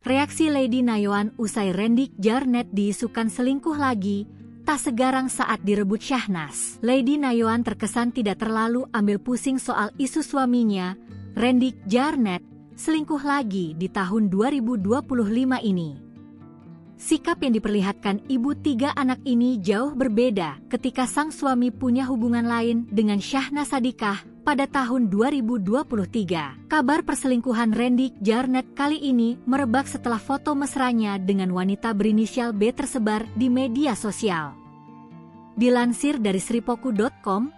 Reaksi Lady Nayoan usai Randy Jarnet diisukan selingkuh lagi, tak segarang saat direbut Syahnas. Lady Nayoan terkesan tidak terlalu ambil pusing soal isu suaminya, Randy Jarnet, selingkuh lagi di tahun 2025 ini. Sikap yang diperlihatkan ibu 3 anak ini jauh berbeda ketika sang suami punya hubungan lain dengan Syahnas Sadiqah pada tahun 2023. Kabar perselingkuhan Randy Jarnet kali ini merebak setelah foto mesranya dengan wanita berinisial B tersebar di media sosial. Dilansir dari sripoku.com,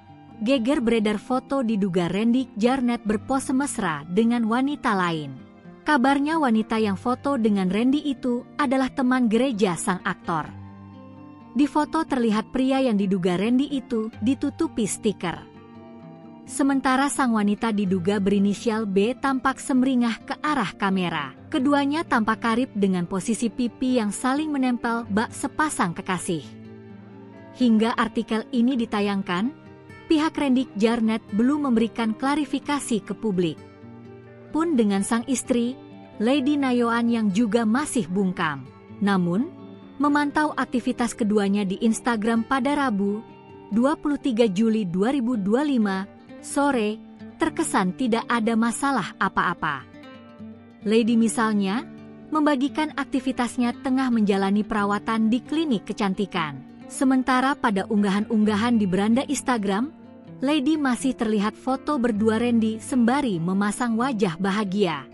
geger beredar foto diduga Randy Jarnet berpose mesra dengan wanita lain. Kabarnya wanita yang foto dengan Randy itu adalah teman gereja sang aktor. Di foto terlihat pria yang diduga Randy itu ditutupi stiker. Sementara sang wanita diduga berinisial B tampak semringah ke arah kamera. Keduanya tampak karib dengan posisi pipi yang saling menempel bak sepasang kekasih. Hingga artikel ini ditayangkan, pihak Randy Jarnet belum memberikan klarifikasi ke publik. Pun dengan sang istri, Lady Nayoan yang juga masih bungkam. Namun, memantau aktivitas keduanya di Instagram pada Rabu, 23 Juli 2025, sore, terkesan tidak ada masalah apa-apa. Lady misalnya, membagikan aktivitasnya tengah menjalani perawatan di klinik kecantikan. Sementara pada unggahan-unggahan di beranda Instagram, Lady masih terlihat foto berdua Randy sembari memasang wajah bahagia.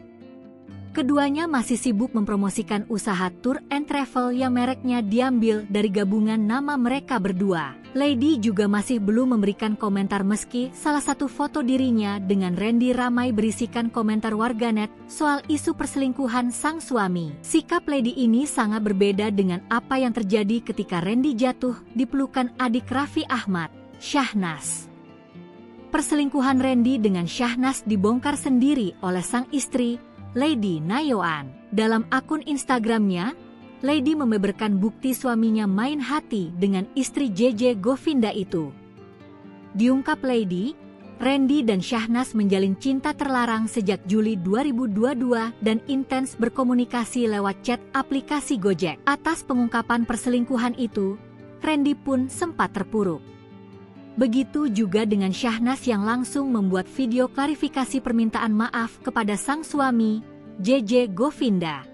Keduanya masih sibuk mempromosikan usaha tour and travel yang mereknya diambil dari gabungan nama mereka berdua. Lady juga masih belum memberikan komentar meski salah satu foto dirinya dengan Randy ramai berisikan komentar warganet soal isu perselingkuhan sang suami. Sikap Lady ini sangat berbeda dengan apa yang terjadi ketika Randy jatuh di pelukan adik Raffi Ahmad, Syahnas. Perselingkuhan Randy dengan Syahnas dibongkar sendiri oleh sang istri, Lady Nayoan. Dalam akun Instagramnya, Lady membeberkan bukti suaminya main hati dengan istri JJ Govinda itu. Diungkap Lady, Randy dan Syahnas menjalin cinta terlarang sejak Juli 2022 dan intens berkomunikasi lewat chat aplikasi Gojek. Atas pengungkapan perselingkuhan itu, Randy pun sempat terpuruk. Begitu juga dengan Syahnas yang langsung membuat video klarifikasi permintaan maaf kepada sang suami, JJ Govinda.